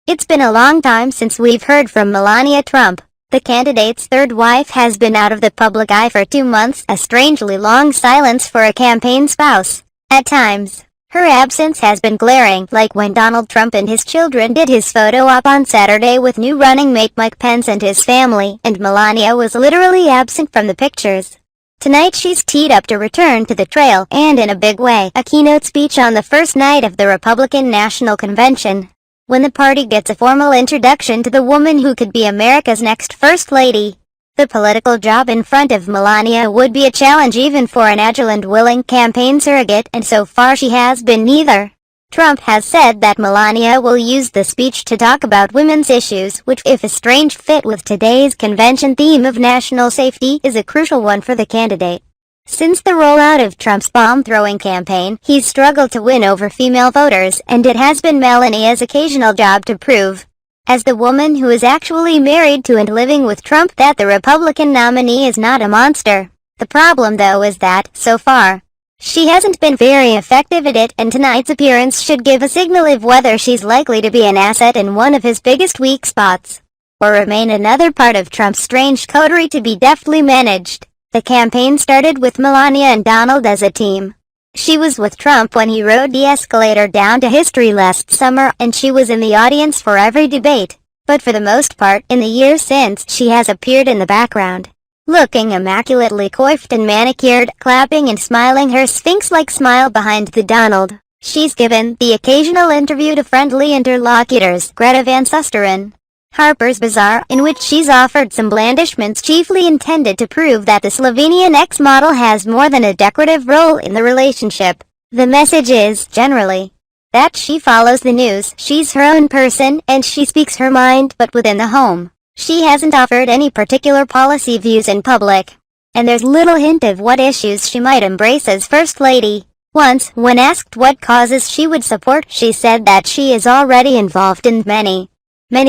It's been a long time since we've heard from Melania Trump. The candidate's third wife has been out of the public eye for 2 months, a strangely long silence for a campaign spouse. At times, her absence has been glaring, like when Donald Trump and his children did his photo op on Saturday with new running mate Mike Pence and his family, and Melania was literally absent from the pictures. Tonight she's teed up to return to the trail, and in a big way, a keynote speech on the first night of the Republican National Convention, when the party gets a formal introduction to the woman who could be America's next First Lady. The political job in front of Melania would be a challenge even for an agile and willing campaign surrogate, and so far she has been neither. Trump has said that Melania will use the speech to talk about women's issues, which, if a strange fit with today's convention theme of national safety, is a crucial one for the candidate. Since the rollout of Trump's bomb-throwing campaign, he's struggled to win over female voters, and it has been Melania's occasional job to prove, as the woman who is actually married to and living with Trump, that the Republican nominee is not a monster. The problem, though, is that, so far, she hasn't been very effective at it, and tonight's appearance should give a signal of whether she's likely to be an asset in one of his biggest weak spots, or remain another part of Trump's strange coterie to be deftly managed. The campaign started with Melania and Donald as a team. She was with Trump when he rode the escalator down to history last summer, and she was in the audience for every debate. But for the most part, in the years since, she has appeared in the background, looking immaculately coiffed and manicured, clapping and smiling her sphinx-like smile behind the Donald. She's given the occasional interview to friendly interlocutors, Greta Van Susteren, Harper's Bazaar, in which she's offered some blandishments chiefly intended to prove that the Slovenian ex-model has more than a decorative role in the relationship. The message is, generally, that she follows the news, she's her own person, and she speaks her mind, but within the home. She hasn't offered any particular policy views in public, and there's little hint of what issues she might embrace as First Lady. Once, when asked what causes she would support, she said that she is already involved in many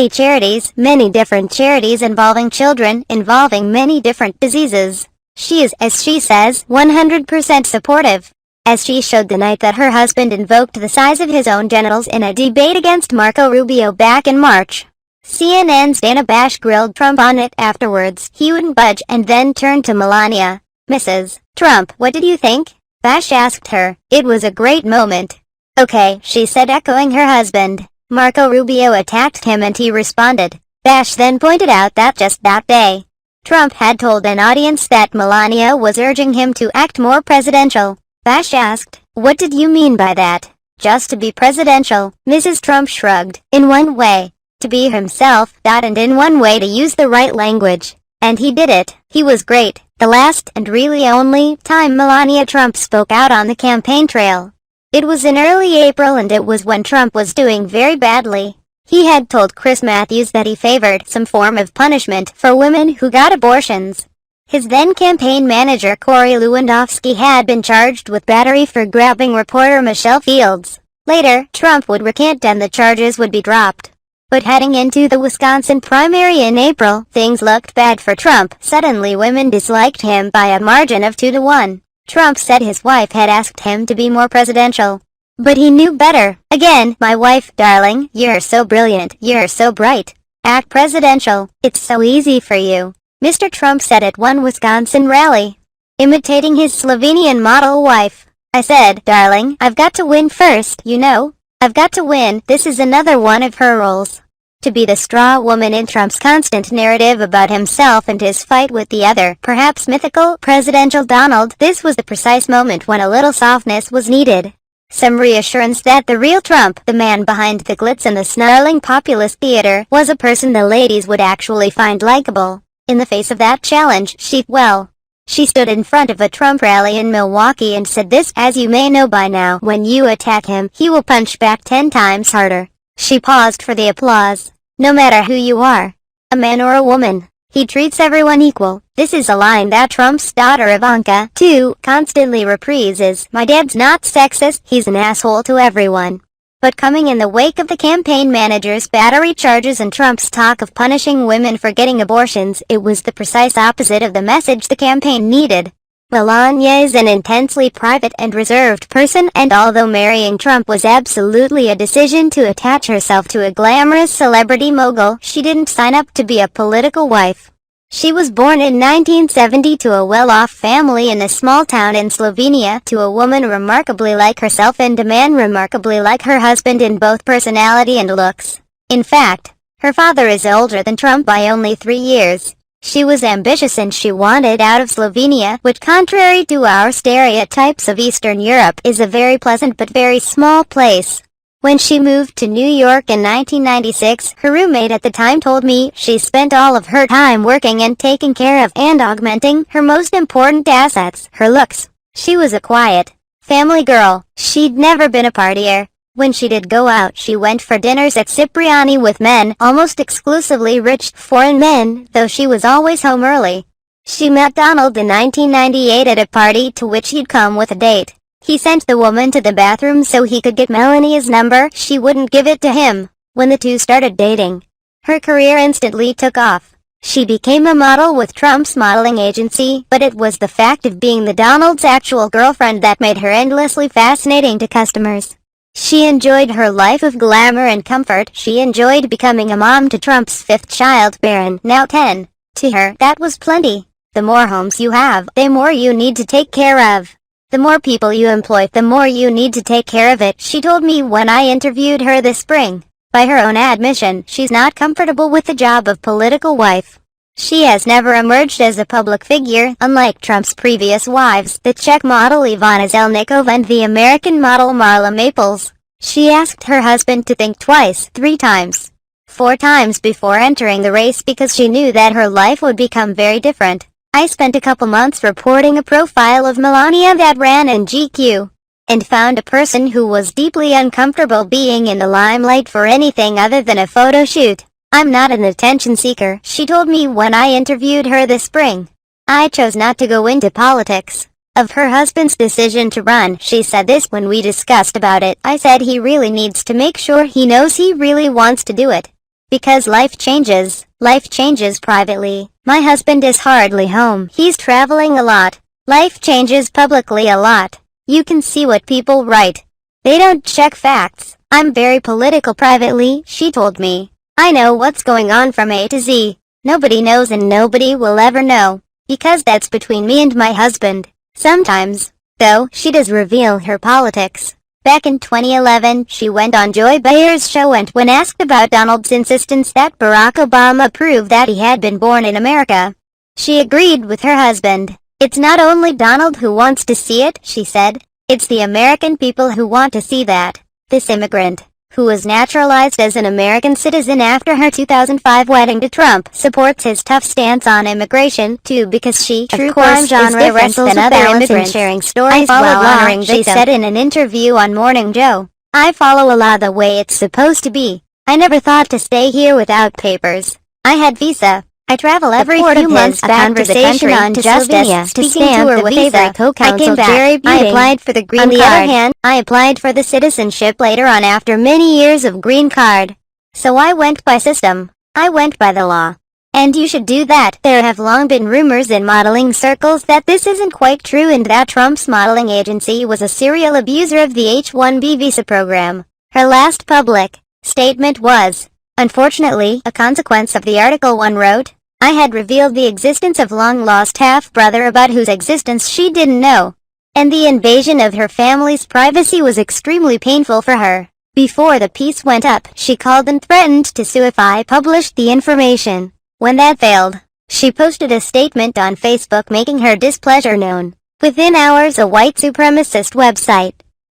charities, many different charities involving children, involving many different diseases. She is, as she says, 100% supportive, as she showed the night that her husband invoked the size of his own genitals in a debate against Marco Rubio back in March. CNN's Dana Bash grilled Trump on it afterwards. He wouldn't budge, and then turned to Melania. "Mrs. Trump, what did you think?" Bash asked her. "It was a great moment." "Okay," she said, echoing her husband. Marco Rubio attacked him and he responded. Bash then pointed out that just that day, Trump had told an audience that Melania was urging him to act more presidential. Bash asked, "What did you mean by that?" "Just to be presidential." Mrs. Trump shrugged. "In one way, to be himself, and in one way to use the right language. And he did it. He was great." The last, and really only, time Melania Trump spoke out on the campaign trail, it was in early April, and it was when Trump was doing very badly. He had told Chris Matthews that he favored some form of punishment for women who got abortions. His then campaign manager Corey Lewandowski had been charged with battery for grabbing reporter Michelle Fields. Later, Trump would recant and the charges would be dropped. But heading into the Wisconsin primary in April, things looked bad for Trump. Suddenly women disliked him by a margin of 2-1. Trump said his wife had asked him to be more presidential, but he knew better. "Again, my wife, darling, you're so brilliant, you're so bright. Act presidential. It's so easy for you," Mr. Trump said at one Wisconsin rally, imitating his Slovenian model wife. "I said, darling, I've got to win first, you know. I've got to win." This is another one of her roles, to be the straw woman in Trump's constant narrative about himself and his fight with the other, perhaps mythical, presidential Donald. This was the precise moment when a little softness was needed. Some reassurance that the real Trump, the man behind the glitz and the snarling populist theater, was a person the ladies would actually find likable. In the face of that challenge, she stood in front of a Trump rally in Milwaukee and said this: "As you may know by now, when you attack him, he will punch back 10 times harder." She paused for the applause. "No matter who you are, a man or a woman, he treats everyone equal." This is a line that Trump's daughter Ivanka, too, constantly reprises. "My dad's not sexist, he's an asshole to everyone." But coming in the wake of the campaign manager's battery charges and Trump's talk of punishing women for getting abortions, it was the precise opposite of the message the campaign needed. Melania is an intensely private and reserved person, and although marrying Trump was absolutely a decision to attach herself to a glamorous celebrity mogul, she didn't sign up to be a political wife. She was born in 1970 to a well-off family in a small town in Slovenia, to a woman remarkably like herself and a man remarkably like her husband in both personality and looks. In fact, her father is older than Trump by only 3 years. She was ambitious and she wanted out of Slovenia, which, contrary to our stereotypes of Eastern Europe, is a very pleasant but very small place. When she moved to New York in 1996, her roommate at the time told me she spent all of her time working and taking care of and augmenting her most important assets, her looks. She was a quiet family girl. She'd never been a partier. When she did go out, she went for dinners at Cipriani with men, almost exclusively rich foreign men, though she was always home early. She met Donald in 1998 at a party to which he'd come with a date. He sent the woman to the bathroom so he could get Melania's number. She wouldn't give it to him. When the two started dating, her career instantly took off. She became a model with Trump's modeling agency, but it was the fact of being the Donald's actual girlfriend that made her endlessly fascinating to customers. She enjoyed her life of glamour and comfort. She enjoyed becoming a mom to Trump's 5th child, Barron, now 10. To her, that was plenty. The more homes you have, the more you need to take care of. The more people you employ, the more you need to take care of it, she told me when I interviewed her this spring. By her own admission, she's not comfortable with the job of political wife. She has never emerged as a public figure, unlike Trump's previous wives, the Czech model Ivana Zelníková and the American model Marla Maples. She asked her husband to think twice, 3 times, 4 times before entering the race because she knew that her life would become very different. I spent a couple months reporting a profile of Melania that ran in GQ, and found a person who was deeply uncomfortable being in the limelight for anything other than a photo shoot. I'm not an attention seeker, she told me when I interviewed her this spring. I chose not to go into politics. Of her husband's decision to run, she said this when we discussed about it. I said he really needs to make sure he knows he really wants to do it. Because life changes. Life changes privately. My husband is hardly home. He's traveling a lot. Life changes publicly a lot. You can see what people write. They don't check facts. I'm very political privately, she told me. I know what's going on from A to Z. Nobody knows and nobody will ever know. Because that's between me and my husband. Sometimes, though, she does reveal her politics. Back in 2011, she went on Joy Behar's show and when asked about Donald's insistence that Barack Obama prove that he had been born in America, she agreed with her husband. It's not only Donald who wants to see it, she said. It's the American people who want to see that. This immigrant, who was naturalized as an American citizen after her 2005 wedding to Trump, supports his tough stance on immigration, too, because she, true crime genre, is different than other immigrants sharing stories while honoring victims. She said in an interview on Morning Joe, I follow a law the way it's supposed to be. I never thought to stay here without papers. I had visa. I travel every few months back to the country on justice, to stamp the visa. I came back. I applied for the green card. On the other hand, I applied for the citizenship later on after many years of green card. So I went by system. I went by the law. And you should do that. There have long been rumors in modeling circles that this isn't quite true and that Trump's modeling agency was a serial abuser of the H-1B visa program. Her last public statement was, unfortunately, a consequence of the article one wrote. I had revealed the existence of long-lost half-brother about whose existence she didn't know, and the invasion of her family's privacy was extremely painful for her. Before the piece went up, she called and threatened to sue if I published the information. When that failed, she posted a statement on Facebook making her displeasure known. Within hours, a white supremacist website,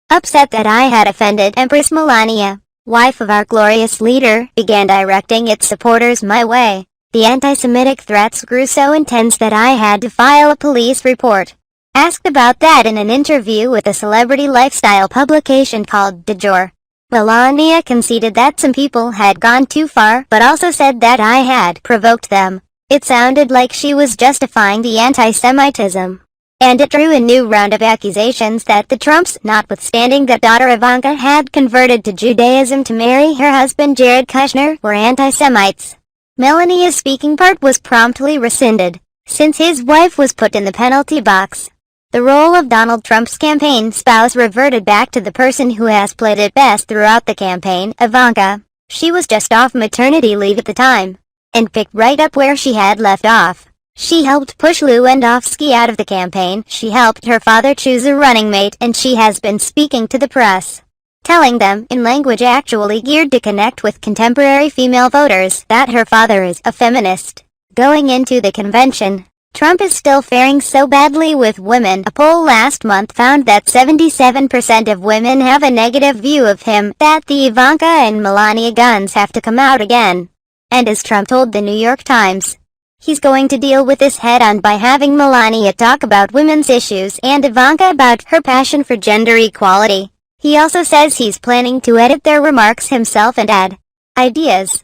upset that I had offended Empress Melania, wife of our glorious leader, began directing its supporters my way. The anti-Semitic threats grew so intense that I had to file a police report. Asked about that in an interview with a celebrity lifestyle publication called Du Jour, Melania conceded that some people had gone too far, but also said that I had provoked them. It sounded like she was justifying the anti-Semitism. And it drew a new round of accusations that the Trumps, notwithstanding that daughter Ivanka had converted to Judaism to marry her husband Jared Kushner, were anti-Semites. Melania's speaking part was promptly rescinded, since his wife was put in the penalty box. The role of Donald Trump's campaign spouse reverted back to the person who has played it best throughout the campaign, Ivanka. She was just off maternity leave at the time, and picked right up where she had left off. She helped push Lewandowski out of the campaign, she helped her father choose a running mate, and she has been speaking to the press, telling them, in language actually geared to connect with contemporary female voters, that her father is a feminist. Going into the convention, Trump is still faring so badly with women. A poll last month found that 77% of women have a negative view of him, that the Ivanka and Melania guns have to come out again. And as Trump told the New York Times, he's going to deal with this head-on by having Melania talk about women's issues and Ivanka about her passion for gender equality. He also says he's planning to edit their remarks himself and add ideas,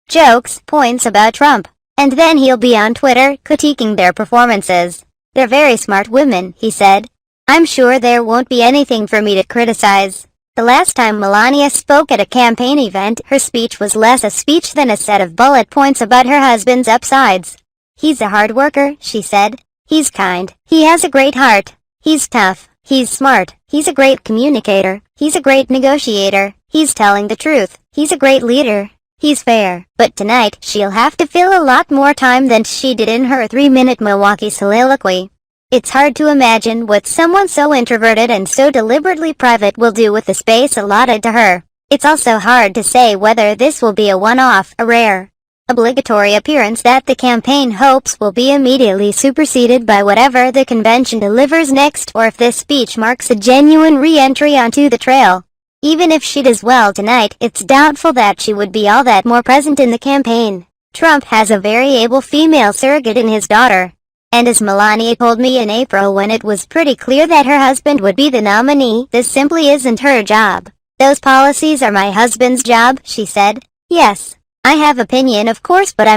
jokes, points about Trump. And then he'll be on Twitter critiquing their performances. They're very smart women, he said. I'm sure there won't be anything for me to criticize. The last time Melania spoke at a campaign event, her speech was less a speech than a set of bullet points about her husband's upsides. He's a hard worker, she said. He's kind. He has a great heart. He's tough. He's smart. He's a great communicator. He's a great negotiator. He's telling the truth. He's a great leader. He's fair. But tonight, she'll have to fill a lot more time than she did in her 3-minute Milwaukee soliloquy. It's hard to imagine what someone so introverted and so deliberately private will do with the space allotted to her. It's also hard to say whether this will be a one-off, a rare, obligatory appearance that the campaign hopes will be immediately superseded by whatever the convention delivers next, or if this speech marks a genuine re-entry onto the trail. Even if she does well tonight, it's doubtful that she would be all that more present in the campaign. Trump has a very able female surrogate in his daughter. And as Melania told me in April when it was pretty clear that her husband would be the nominee, this simply isn't her job. Those policies are my husband's job, she said. Yes, I have opinion of course, but I'm